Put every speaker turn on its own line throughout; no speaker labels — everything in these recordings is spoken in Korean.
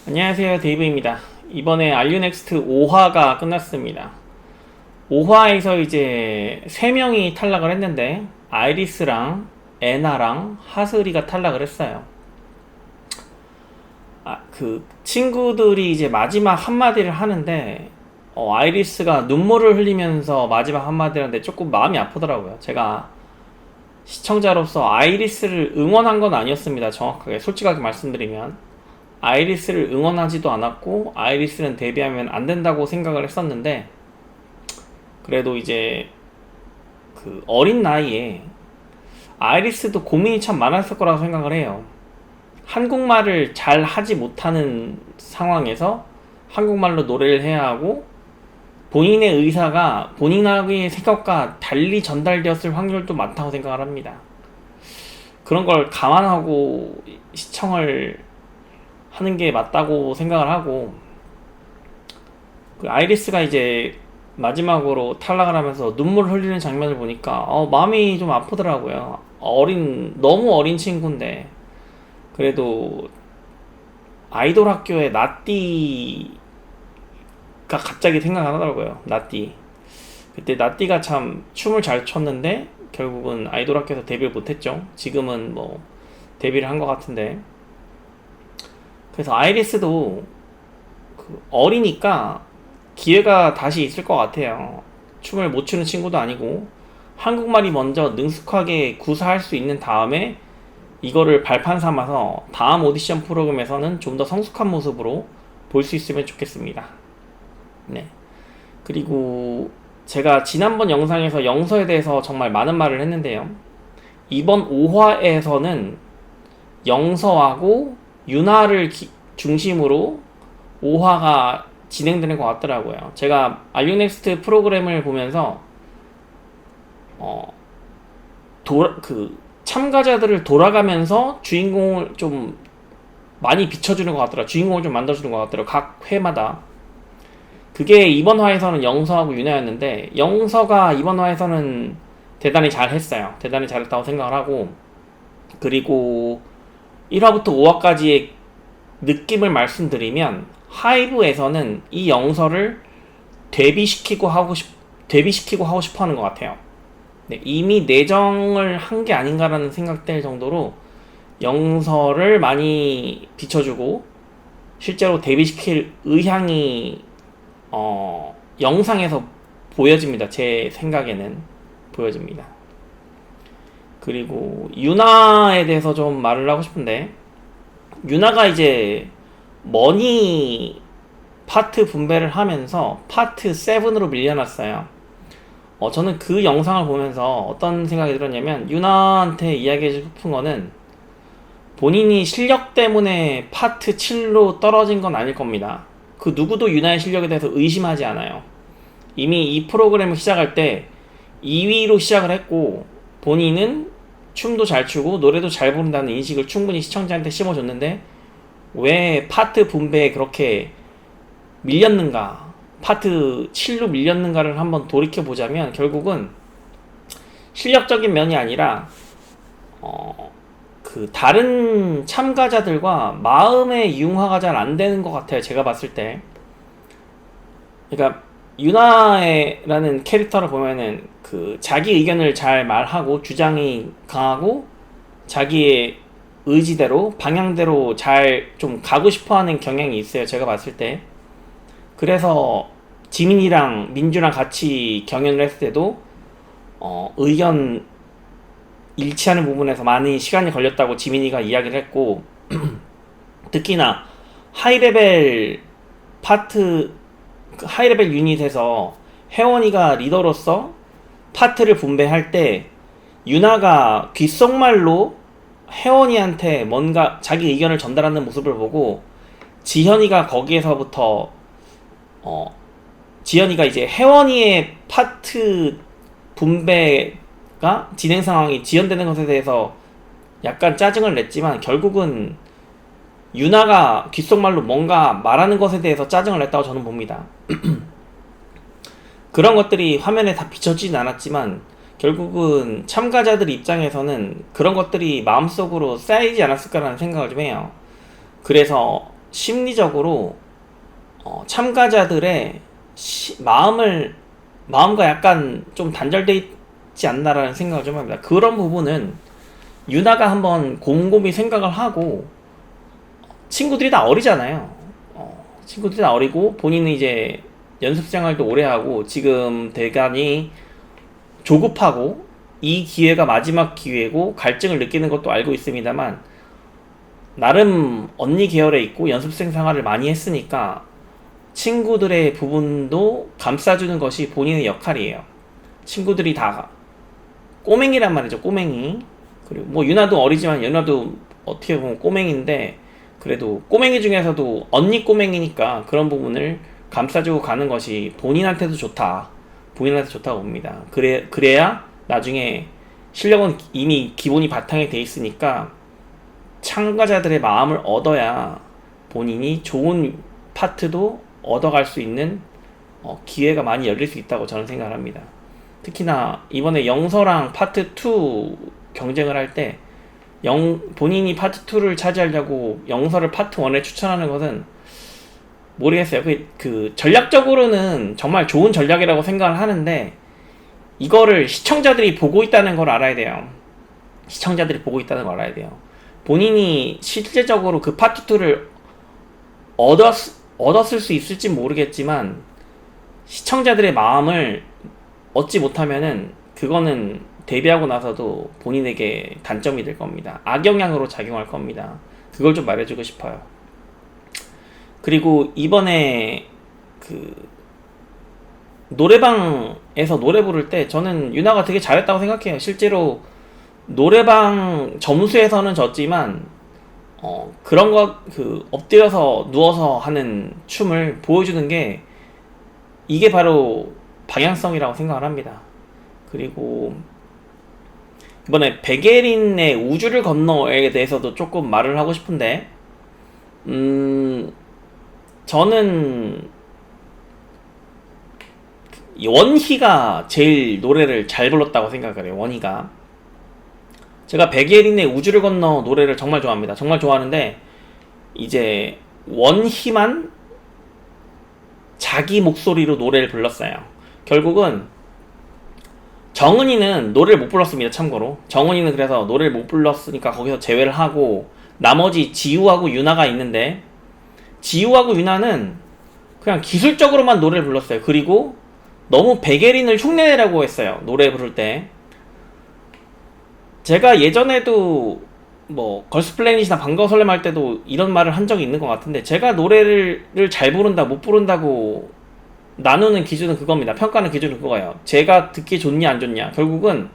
안녕하세요, 데이브입니다. 이번에 알류넥스트 5화가 끝났습니다. 5화에서 이제 3명이 탈락을 했는데 아이리스랑 애나랑 하슬이가 탈락을 했어요. 그 친구들이 이제 마지막 한마디를 하는데 아이리스가 눈물을 흘리면서 마지막 한마디를 하는데 조금 마음이 아프더라고요. 제가 시청자로서 아이리스를 응원한 건 아니었습니다. 정확하게 솔직하게 말씀드리면 아이리스를 응원하지도 않았고 아이리스는 데뷔하면 안 된다고 생각을 했었는데, 그래도 이제 그 어린 나이에 아이리스도 고민이 참 많았을 거라고 생각을 해요. 한국말을 잘 하지 못하는 상황에서 한국말로 노래를 해야 하고 본인의 의사가 본인의 생각과 달리 전달되었을 확률도 많다고 생각을 합니다. 그런 걸 감안하고 시청을 하는 게 맞다고 생각을 하고, 그 아이리스가 이제 마지막으로 탈락을 하면서 눈물 흘리는 장면을 보니까 마음이 좀 아프더라고요. 너무 어린 친구인데 그래도 아이돌 학교에 나띠가 갑자기 생각나더라고요. 나띠. 그때 나띠가 참 춤을 잘 췄는데 결국은 아이돌 학교에서 데뷔를 못했죠. 지금은 뭐 데뷔를 한 것 같은데, 그래서 아이리스도 그 어리니까 기회가 다시 있을 것 같아요. 춤을 못 추는 친구도 아니고 한국말이 먼저 능숙하게 구사할 수 있는 다음에 이거를 발판 삼아서 다음 오디션 프로그램에서는 좀 더 성숙한 모습으로 볼 수 있으면 좋겠습니다. 네. 그리고 제가 지난번 영상에서 영서에 대해서 정말 많은 말을 했는데요. 이번 5화에서는 영서하고 윤하를 중심으로 5화가 진행되는 것 같더라고요. 제가 알류넥스트 프로그램을 보면서 참가자들을 돌아가면서 주인공을 좀 많이 비춰주는 것 같더라고요. 주인공을 좀 만들어주는 것 같더라고요. 각 회마다. 그게 이번 화에서는 영서하고 윤하였는데, 영서가 이번 화에서는 대단히 잘했어요. 대단히 잘했다고 생각을 하고, 그리고 1화부터 5화까지의 느낌을 말씀드리면 하이브에서는 이 영서를 데뷔시키고 하고 싶어 하는 것 같아요. 네, 이미 내정을 한 게 아닌가라는 생각될 정도로 영서를 많이 비춰주고 실제로 데뷔시킬 의향이 영상에서 보여집니다. 제 생각에는 보여집니다. 그리고 유나에 대해서 좀 말을 하고 싶은데, 유나가 이제 머니 파트 분배를 하면서 파트 7으로 밀려났어요. 저는 그 영상을 보면서 어떤 생각이 들었냐면, 유나한테 이야기해 싶은 거는 본인이 실력 때문에 파트 7로 떨어진 건 아닐 겁니다. 그 누구도 유나의 실력에 대해서 의심하지 않아요. 이미 이 프로그램을 시작할 때 2위로 시작을 했고 본인은 춤도 잘 추고 노래도 잘 부른다는 인식을 충분히 시청자한테 심어줬는데 왜 파트 분배에 그렇게 밀렸는가, 파트 7로 밀렸는가를 한번 돌이켜보자면 결국은 실력적인 면이 아니라 그 다른 참가자들과 마음의 융화가 잘 안 되는 것 같아요. 제가 봤을 때. 그러니까 유나라는 캐릭터를 보면은 그 자기 의견을 잘 말하고 주장이 강하고 자기의 의지대로 방향대로 잘 좀 가고 싶어하는 경향이 있어요. 제가 봤을 때. 그래서 지민이랑 민주랑 같이 경연을 했을 때도 의견 일치하는 부분에서 많이 시간이 걸렸다고 지민이가 이야기를 했고, 특히나 하이레벨 유닛에서 혜원이가 리더로서 파트를 분배할 때 유나가 귓속말로 혜원이한테 뭔가 자기 의견을 전달하는 모습을 보고 지현이가 거기에서부터 지현이가 이제 혜원이의 파트 분배가 진행 상황이 지연되는 것에 대해서 약간 짜증을 냈지만 결국은 유나가 귓속말로 뭔가 말하는 것에 대해서 짜증을 냈다고 저는 봅니다. 그런 것들이 화면에 다 비춰지진 않았지만 결국은 참가자들 입장에서는 그런 것들이 마음속으로 쌓이지 않았을까라는 생각을 좀 해요. 그래서 심리적으로 참가자들의 마음과 약간 좀 단절돼 있지 않나라는 생각을 좀 합니다. 그런 부분은 유나가 한번 곰곰이 생각을 하고, 친구들이 다 어리잖아요. 친구들이 다 어리고 본인은 이제 연습 생활도 오래 하고 지금 대단히 조급하고 이 기회가 마지막 기회고 갈증을 느끼는 것도 알고 있습니다만, 나름 언니 계열에 있고 연습생 생활을 많이 했으니까 친구들의 부분도 감싸주는 것이 본인의 역할이에요. 친구들이 다 꼬맹이란 말이죠, 꼬맹이. 그리고 뭐 유나도 어리지만 유나도 어떻게 보면 꼬맹인데, 그래도 꼬맹이 중에서도 언니 꼬맹이니까 그런 부분을 감싸주고 가는 것이 본인한테도 좋다. 본인한테 좋다고 봅니다. 그래야 나중에 실력은 이미 기본이 바탕이 돼 있으니까 참가자들의 마음을 얻어야 본인이 좋은 파트도 얻어갈 수 있는 기회가 많이 열릴 수 있다고 저는 생각을 합니다. 특히나 이번에 영서랑 파트 2 경쟁을 할 때 본인이 파트 2를 차지하려고 영서를 파트 1에 추천하는 것은 모르겠어요. 그 전략적으로는 정말 좋은 전략이라고 생각을 하는데, 이거를 시청자들이 보고 있다는 걸 알아야 돼요. 시청자들이 보고 있다는 걸 알아야 돼요. 본인이 실제적으로 그 파트 2를 얻었을 수 있을지 모르겠지만 시청자들의 마음을 얻지 못하면은 그거는 데뷔하고 나서도 본인에게 단점이 될 겁니다. 악영향으로 작용할 겁니다. 그걸 좀 말해주고 싶어요. 그리고 이번에 그 노래방에서 노래 부를 때 저는 유나가 되게 잘했다고 생각해요. 실제로 노래방 점수에서는 졌지만 그런 엎드려서 누워서 하는 춤을 보여주는 게 이게 바로 방향성이라고 생각을 합니다. 그리고 이번에 백예린의 우주를 건너에 대해서도 조금 말을 하고 싶은데, 저는 원희가 제일 노래를 잘 불렀다고 생각을 해요. 원희가. 제가 백예린의 우주를 건너 노래를 정말 좋아합니다. 정말 좋아하는데 이제 원희만 자기 목소리로 노래를 불렀어요. 결국은 정은이는 노래를 못 불렀습니다. 참고로 정은이는 그래서 노래를 못 불렀으니까 거기서 제외를 하고, 나머지 지우하고 유나가 있는데, 지우하고 유나는 그냥 기술적으로만 노래를 불렀어요. 그리고 너무 백예린을 흉내내라고 했어요, 노래 부를 때. 제가 예전에도 뭐 걸스플래닛이나 반가워 설렘 할 때도 이런 말을 한 적이 있는 것 같은데, 제가 노래를 잘 부른다 못 부른다고 나누는 기준은 그겁니다. 평가하는 기준은 그거예요. 제가 듣기 좋냐 안 좋냐. 결국은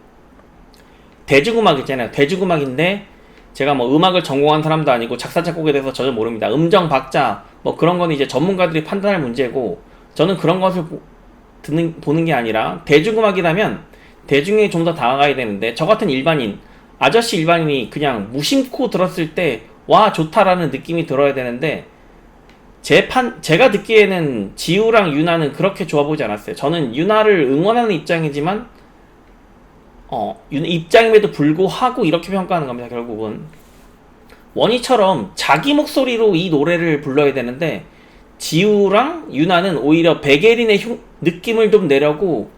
대중음악 있잖아요. 대중음악인데 제가 뭐 음악을 전공한 사람도 아니고 작사 작곡에 대해서 전혀 모릅니다. 음정 박자 뭐 그런 거는 이제 전문가들이 판단할 문제고, 저는 그런 것을 보는 게 아니라 대중음악이라면 대중에 좀 더 다가가야 되는데, 저 같은 일반인, 아저씨 일반인이 그냥 무심코 들었을 때 와 좋다라는 느낌이 들어야 되는데, 제가 듣기에는 지우랑 유나는 그렇게 좋아 보이지 않았어요. 저는 유나를 응원하는 입장이지만 입장임에도 불구하고 이렇게 평가하는 겁니다. 결국은 원희처럼 자기 목소리로 이 노래를 불러야 되는데, 지우랑 유나는 오히려 백예린의 느낌을 좀 내려고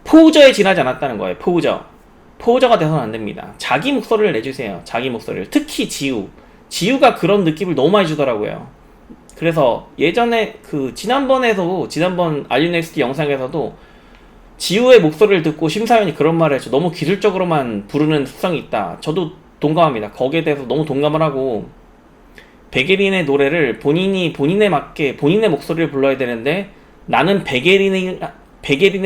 포우저에 지나지 않았다는 거예요. 포우저가 돼서는 안 됩니다. 자기 목소리를 내주세요. 자기 목소리를. 특히 지우가 그런 느낌을 너무 많이 주더라고요. 그래서 예전에 지난번 알리넥스트 영상에서도 지우의 목소리를 듣고 심사위원이 그런 말을 했죠. 너무 기술적으로만 부르는 습성이 있다. 저도 동감합니다. 거기에 대해서 너무 동감을 하고, 백예린의 노래를 본인에 맞게 본인의 목소리를 불러야 되는데, 나는 백예린의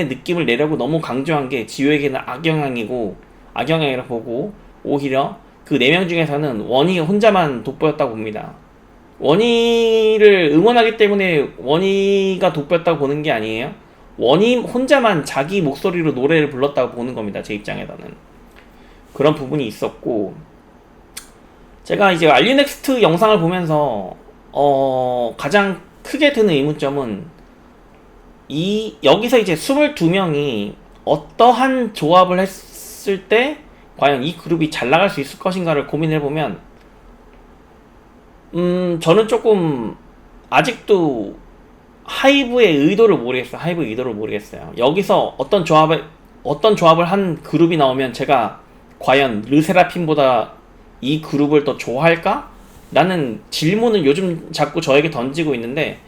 느낌을 내려고 너무 강조한 게 지우에게는 악영향이라고 보고, 오히려 그 4명 중에서는 원희가 혼자만 돋보였다고 봅니다. 원희를 응원하기 때문에 원희가 돋보였다고 보는 게 아니에요. 원희 혼자만 자기 목소리로 노래를 불렀다고 보는 겁니다. 제 입장에서는. 그런 부분이 있었고, 제가 이제 알리넥스트 영상을 보면서 가장 크게 드는 의문점은 여기서 이제 22명이 어떠한 조합을 했을 때 과연 이 그룹이 잘 나갈 수 있을 것인가를 고민해보면, 저는 조금 아직도 하이브의 의도를 모르겠어요. 하이브의 의도를 모르겠어요. 여기서 어떤 조합을 한 그룹이 나오면 제가 과연 르세라핌보다 이 그룹을 더 좋아할까? 라는 질문을 요즘 자꾸 저에게 던지고 있는데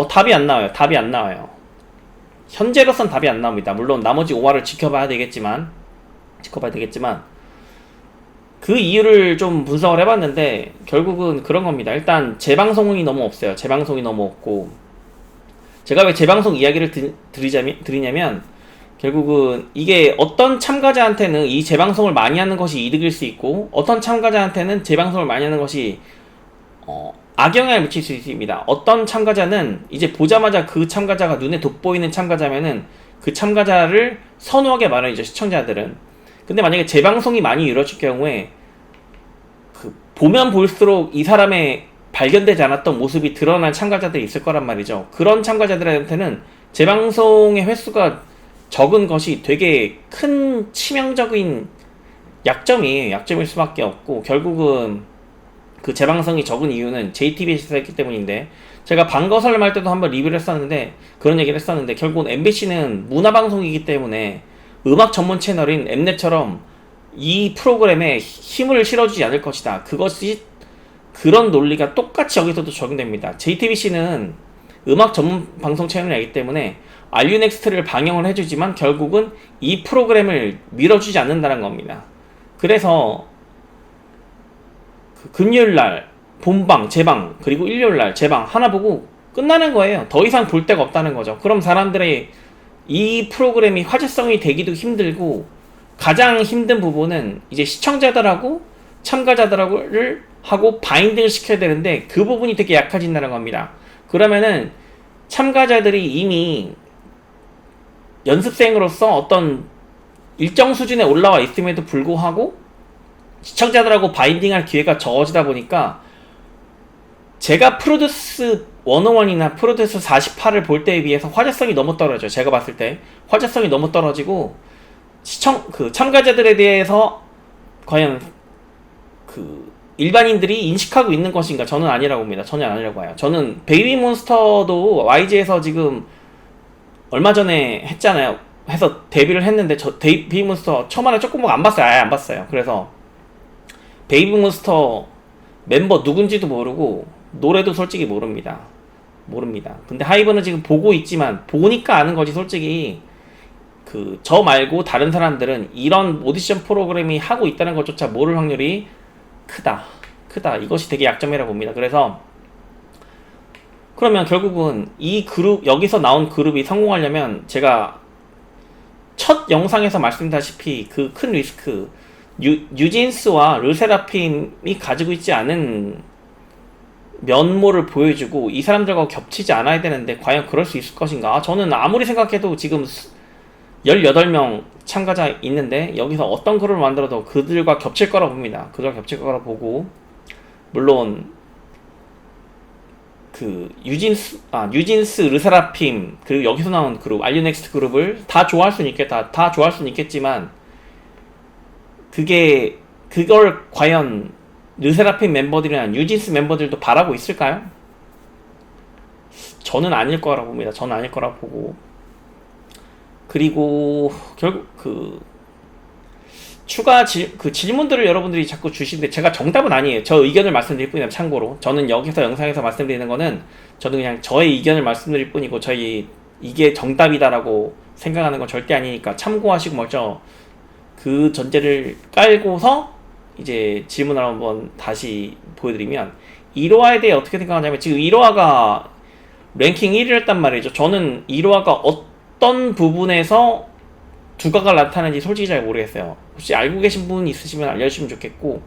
답이 안 나와요. 답이 안 나와요. 현재로선 답이 안 나옵니다. 물론 나머지 5화를 지켜봐야 되겠지만 그 이유를 좀 분석을 해봤는데 결국은 그런 겁니다. 일단 재방송이 너무 없어요. 재방송이 너무 없고, 제가 왜 재방송 이야기를 드리냐면 결국은 이게 어떤 참가자한테는 이 재방송을 많이 하는 것이 이득일 수 있고, 어떤 참가자한테는 재방송을 많이 하는 것이 악영향을 미칠 수 있습니다. 어떤 참가자는 이제 보자마자 그 참가자가 눈에 돋보이는 참가자면은 그 참가자를 선호하게 마련이죠, 시청자들은. 근데 만약에 재방송이 많이 이루어질 경우에 보면 볼수록 이 사람의 발견되지 않았던 모습이 드러난 참가자들이 있을 거란 말이죠. 그런 참가자들한테는 재방송의 횟수가 적은 것이 되게 큰 치명적인 약점일 수밖에 없고, 결국은 그 재방송이 적은 이유는 JTBC에서 했기 때문인데, 제가 방거설렘 할 때도 한번 리뷰를 했었는데 그런 얘기를 했었는데, 결국은 MBC는 문화방송이기 때문에 음악 전문 채널인 엠넷처럼 이 프로그램에 힘을 실어주지 않을 것이다. 그런 논리가 똑같이 여기서도 적용됩니다. JTBC는 음악 전문 방송 채널이기 때문에 알류넥스트를 방영을 해주지만 결국은 이 프로그램을 밀어주지 않는다는 겁니다. 그래서 금요일날 본방, 재방, 그리고 일요일날 재방 하나 보고 끝나는 거예요. 더 이상 볼 데가 없다는 거죠. 그럼 사람들의 이 프로그램이 화제성이 되기도 힘들고, 가장 힘든 부분은 이제 시청자들하고 참가자들을 하고 바인딩을 시켜야 되는데 그 부분이 되게 약해진다는 겁니다. 그러면은 참가자들이 이미 연습생으로서 어떤 일정 수준에 올라와 있음에도 불구하고 시청자들하고 바인딩할 기회가 적어지다 보니까, 제가 프로듀스 101이나 프로듀스 48을 볼 때에 비해서 화제성이 너무 떨어져요. 제가 봤을 때 화제성이 너무 떨어지고, 참가자들에 대해서 과연 일반인들이 인식하고 있는 것인가? 저는 아니라고 봅니다. 전혀 아니라고 봐요. 저는 베이비몬스터도 YG에서 지금 얼마 전에 했잖아요. 해서 데뷔를 했는데, 베이비몬스터 처음 하나 조금 안 봤어요. 아예 안 봤어요. 그래서 베이비몬스터 멤버 누군지도 모르고 노래도 솔직히 모릅니다. 근데 하이브는 지금 보고 있지만, 보니까 아는 거지. 솔직히 저 말고 다른 사람들은 이런 오디션 프로그램이 하고 있다는 것조차 모를 확률이 크다. 이것이 되게 약점이라고 봅니다. 그래서 그러면 결국은 여기서 나온 그룹이 성공하려면, 제가 첫 영상에서 말씀드렸다시피 그 큰 리스크, 뉴진스와 르세라핌이 가지고 있지 않은 면모를 보여주고 이 사람들과 겹치지 않아야 되는데 과연 그럴 수 있을 것인가? 저는 아무리 생각해도 지금 18명 참가자 있는데 여기서 어떤 그룹을 만들어도 그들과 겹칠 거라 봅니다. 그들과 겹칠 거라 보고, 물론 뉴진스, 르세라핌, 그리고 여기서 나온 그룹 알류넥스트 그룹을 다 좋아할 수는 있겠지만, 그걸 과연 르세라핌 멤버들이나 뉴진스 멤버들도 바라고 있을까요? 저는 아닐 거라고 봅니다. 저는 아닐 거라고 보고, 그리고 결국 추가 질문들을 여러분들이 자꾸 주시는데 제가 정답은 아니에요. 저 의견을 말씀드릴 뿐이에요. 참고로 저는 여기서 영상에서 말씀드리는 거는 저는 그냥 저의 의견을 말씀드릴 뿐이고, 이게 정답이다라고 생각하는 건 절대 아니니까 참고하시고 먼저 그 전제를 깔고서 이제 질문을 한번 다시 보여드리면, 1화에 대해 어떻게 생각하냐면, 지금 1화가 랭킹 1위를 했단 말이죠. 저는 1화가 어떤 부분에서 두각을 나타내는지 솔직히 잘 모르겠어요. 혹시 알고 계신 분 있으시면 알려주시면 좋겠고,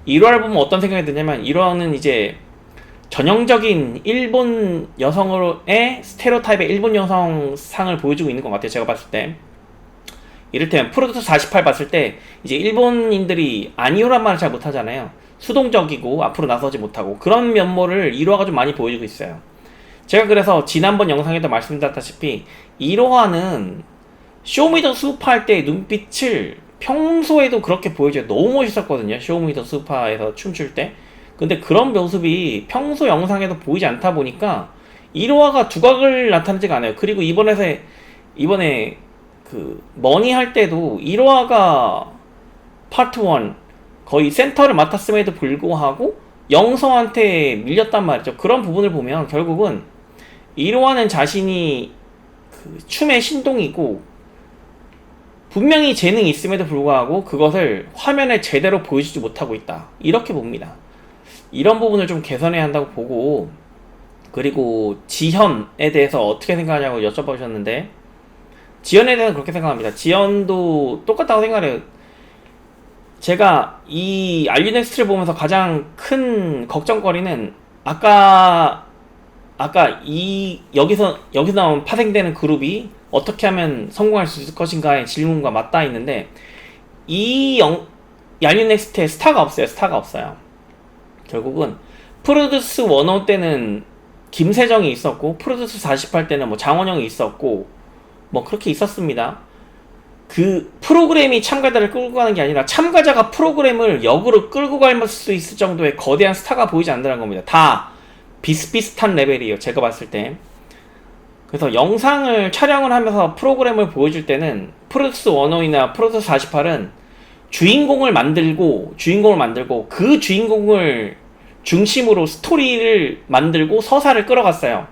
1화를 보면 어떤 생각이 드냐면, 1화는 이제 전형적인 일본 여성의 스테레오타입의 일본 여성상을 보여주고 있는 것 같아요. 제가 봤을 때 이를테면 프로듀스 48 봤을 때 이제 일본인들이 아니오란 말을 잘 못하잖아요. 수동적이고 앞으로 나서지 못하고, 그런 면모를 1화가 좀 많이 보여주고 있어요. 제가 그래서 지난번 영상에도 말씀드렸다시피 1화는 쇼미더 수우파 할 때의 눈빛을 평소에도 그렇게 보여줘요. 너무 멋있었거든요. 쇼미더 수우파에서 춤출 때. 근데 그런 모습이 평소 영상에도 보이지 않다 보니까 1화가 두각을 나타내지가 않아요. 그리고 이번에 그 머니 할 때도 1화가 파트 1 거의 센터를 맡았음에도 불구하고 영서한테 밀렸단 말이죠. 그런 부분을 보면 결국은 1화는 자신이 그 춤의 신동이고 분명히 재능이 있음에도 불구하고 그것을 화면에 제대로 보여주지 못하고 있다, 이렇게 봅니다. 이런 부분을 좀 개선해야 한다고 보고, 그리고 지현에 대해서 어떻게 생각하냐고 여쭤보셨는데, 지연에 대해서 그렇게 생각합니다. 지연도 똑같다고 생각해요. 제가 이 알류넥스트를 보면서 가장 큰 걱정거리는 아까 여기서 나온 파생되는 그룹이 어떻게 하면 성공할 수 있을 것인가의 질문과 맞닿아 있는데, 알류넥스트에 스타가 없어요. 스타가 없어요. 결국은 프로듀스 105 때는 김세정이 있었고, 프로듀스 48 때는 뭐 장원영이 있었고, 뭐 그렇게 있었습니다. 그 프로그램이 참가자를 끌고 가는 게 아니라 참가자가 프로그램을 역으로 끌고 갈 수 있을 정도의 거대한 스타가 보이지 않는다는 겁니다. 다 비슷비슷한 레벨이에요, 제가 봤을 때. 그래서 영상을 촬영을 하면서 프로그램을 보여줄 때는 프로듀스 105이나 프로듀스 48은 주인공을 만들고 그 주인공을 중심으로 스토리를 만들고 서사를 끌어갔어요.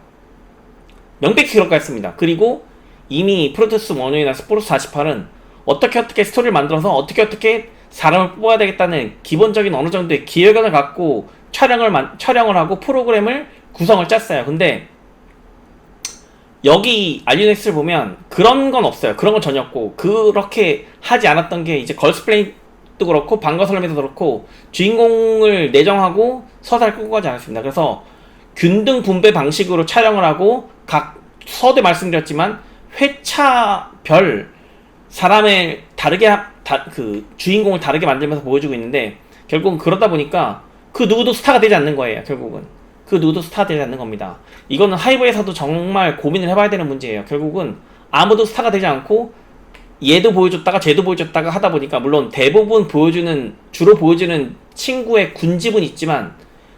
명백히 그렇게 했습니다. 그리고 이미 프로듀스 105이나 프로듀스 48은 어떻게 스토리를 만들어서 어떻게 사람을 뽑아야 되겠다는 기본적인 어느 정도의 기획안을 갖고 촬영을 하고 프로그램을 구성을 짰어요. 근데 여기 알류넥스를 보면 그런 건 없어요. 그런 건 전혀 없고, 그렇게 하지 않았던 게 이제 걸스플레이도 그렇고 방과설렘에도 그렇고 주인공을 내정하고 서사를 끌고 가지 않았습니다. 그래서 균등 분배 방식으로 촬영을 하고, 각 서두에 말씀드렸지만 회차별 사람을 그 주인공을 다르게 만들면서 보여주고 있는데, 결국은 그러다 보니까 그 누구도 스타가 되지 않는 거예요. 결국은 그 누구도 스타가 되지 않는 겁니다. 이거는 하이브에서도 정말 고민을 해봐야 되는 문제예요. 결국은 아무도 스타가 되지 않고 얘도 보여줬다가 쟤도 보여줬다가 하다 보니까, 물론 대부분 주로 보여주는 친구의 군집은 있지만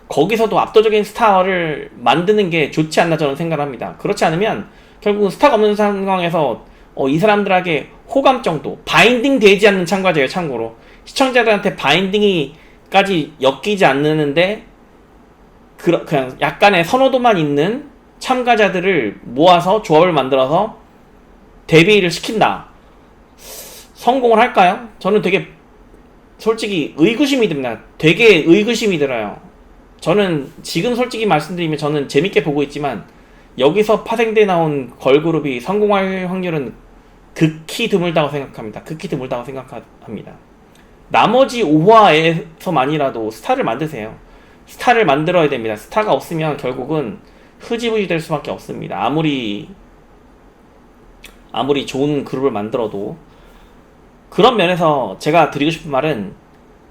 거기서도 압도적인 스타를 만드는 게 좋지 않나 저는 생각을 합니다. 그렇지 않으면 결국은 스타가 없는 상황에서 이 사람들에게 호감 정도, 바인딩 되지 않는 참가자예요. 참고로 시청자들한테 바인딩이까지 엮이지 않는데 그냥 약간의 선호도만 있는 참가자들을 모아서 조합을 만들어서 데뷔를 시킨다. 성공을 할까요? 저는 되게 솔직히 의구심이 듭니다. 되게 의구심이 들어요. 저는 지금 솔직히 말씀드리면 저는 재밌게 보고 있지만 여기서 파생돼 나온 걸그룹이 성공할 확률은 극히 드물다고 생각합니다. 나머지 5화에서만이라도 스타를 만드세요. 스타를 만들어야 됩니다. 스타가 없으면 결국은 흐지부지 될 수밖에 없습니다. 아무리 좋은 그룹을 만들어도. 그런 면에서 제가 드리고 싶은 말은,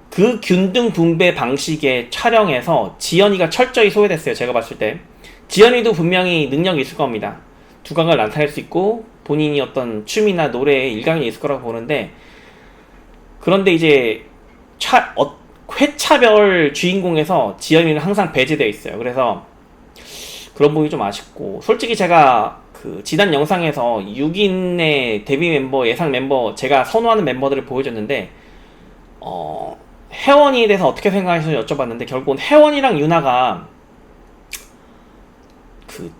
그 균등 분배 방식의 촬영에서 지연이가 철저히 소외됐어요. 제가 봤을 때 지연이도 분명히 능력이 있을 겁니다. 두각을 나타낼 수 있고 본인이 어떤 춤이나 노래에 일감이 있을 거라고 보는데, 그런데 이제 회차별 주인공에서 지연이는 항상 배제되어 있어요. 그래서 그런 부분이 좀 아쉽고, 솔직히 제가 그 지난 영상에서 6인의 데뷔 멤버, 예상 멤버, 제가 선호하는 멤버들을 보여줬는데, 혜원이에 대해서 어떻게 생각하시는지 여쭤봤는데, 결국은 혜원이랑 유나가 그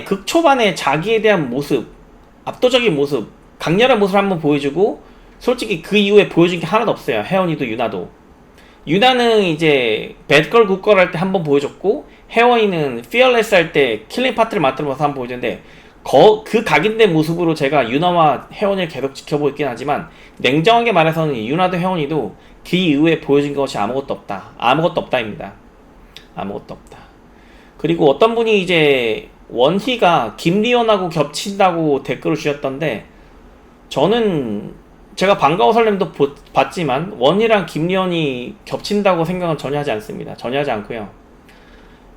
극 초반에 자기에 대한 모습, 압도적인 모습, 강렬한 모습을 한번 보여주고, 솔직히 그 이후에 보여준 게 하나도 없어요. 혜원이도 유나도. 유나는 이제 배드걸 굿걸 할 때 한번 보여줬고, 혜원이는 피어레스 할 때 킬링 파트를 맡으면서 한번 보여줬는데, 그 각인된 모습으로 제가 유나와 혜원이를 계속 지켜보고 있긴 하지만, 냉정하게 말해서는 유나도 혜원이도 그 이후에 보여준 것이 아무것도 없다입니다. 아무것도 없다. 그리고 어떤 분이 이제 원희가 김리원하고 겹친다고 댓글을 주셨던데, 저는 제가 반가워 설렘도 봤지만 원희랑 김리원이 겹친다고 생각은 전혀 하지 않습니다. 전혀 하지 않고요.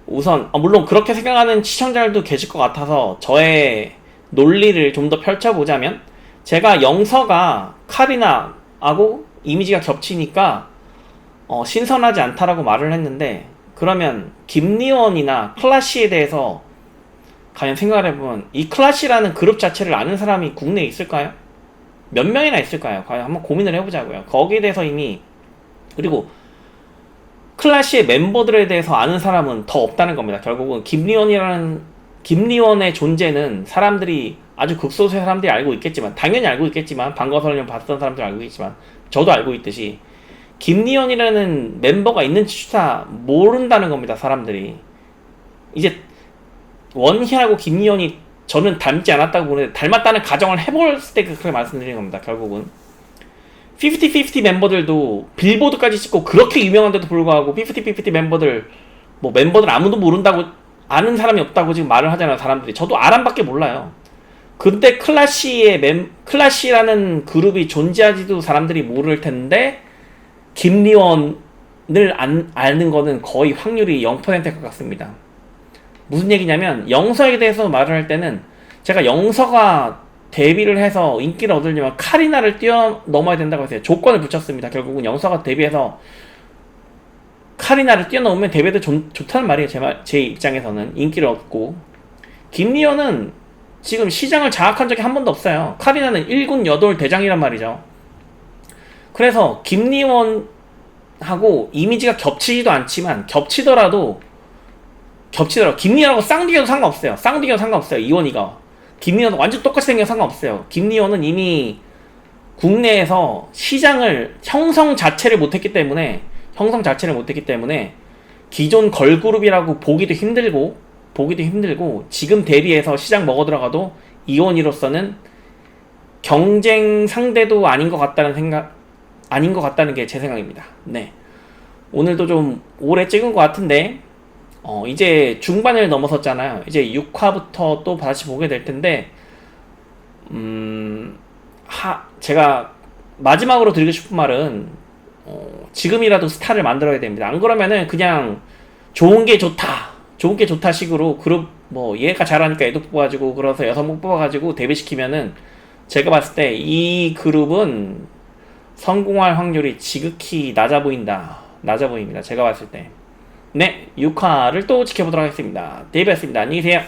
우선 물론 그렇게 생각하는 시청자들도 계실 것 같아서 저의 논리를 좀 더 펼쳐보자면, 제가 영서가 카리나하고 이미지가 겹치니까 신선하지 않다라고 말을 했는데, 그러면 김리원이나 클라시에 대해서 과연 생각을 해보면 이 클라시라는 그룹 자체를 아는 사람이 국내에 있을까요? 몇 명이나 있을까요? 과연 한번 고민을 해보자고요. 거기에 대해서 이미, 그리고 클라시의 멤버들에 대해서 아는 사람은 더 없다는 겁니다. 결국은 김리원의 존재는 사람들이 아주 극소수의 사람들이 알고 있겠지만, 당연히 알고 있겠지만, 방과설련 봤던 사람들 알고 있겠지만, 저도 알고 있듯이 김리원이라는 멤버가 있는지조차 모른다는 겁니다. 사람들이 이제 원희하고 김리원이 저는 닮지 않았다고 보는데 닮았다는 가정을 해볼 때 그렇게 말씀드리는 겁니다. 결국은 50-50 멤버들도 빌보드까지 찍고 그렇게 유명한데도 불구하고 50-50 멤버들, 뭐 멤버들 아무도 모른다고, 아는 사람이 없다고 지금 말을 하잖아요. 사람들이. 저도 아람밖에 몰라요. 근데 클라시라는 그룹이 존재하지도 사람들이 모를 텐데 김리원을 아는 거는 거의 확률이 0%일 것 같습니다. 무슨 얘기냐면, 영서에 대해서 말을 할 때는, 제가 영서가 데뷔를 해서 인기를 얻으려면 카리나를 뛰어넘어야 된다고 했어요. 조건을 붙였습니다. 결국은 영서가 데뷔해서 카리나를 뛰어넘으면 데뷔도 좋다는 말이에요. 제 입장에서는. 인기를 얻고. 김리원은 지금 시장을 장악한 적이 한 번도 없어요. 카리나는 1군 8 대장이란 말이죠. 그래서 김리원하고 이미지가 겹치지도 않지만, 겹치더라도 김리원하고 쌍디겨도 상관없어요. 이원이가 김리원은 완전 똑같이 생겨도 상관없어요. 김리원은 이미 국내에서 시장을 형성 자체를 못했기 때문에 기존 걸그룹이라고 보기도 힘들고 지금 대리해서 시장 먹어 들어가도 이원이로서는 경쟁 상대도 아닌 것 같다는 게 제 생각입니다. 네. 오늘도 좀 오래 찍은 것 같은데, 이제 중반을 넘어섰잖아요. 이제 6화부터 또 다시 보게 될 텐데, 제가 마지막으로 드리고 싶은 말은, 지금이라도 스타를 만들어야 됩니다. 안 그러면은 그냥 좋은 게 좋다 식으로 그룹, 뭐 얘가 잘하니까 얘도 뽑아가지고, 그래서 여성분 뽑아가지고 데뷔시키면은, 제가 봤을 때 이 그룹은 성공할 확률이 지극히 낮아 보입니다. 제가 봤을 때. 네, 6화를 또 지켜보도록 하겠습니다. 데뷔했습니다. 안녕히 계세요.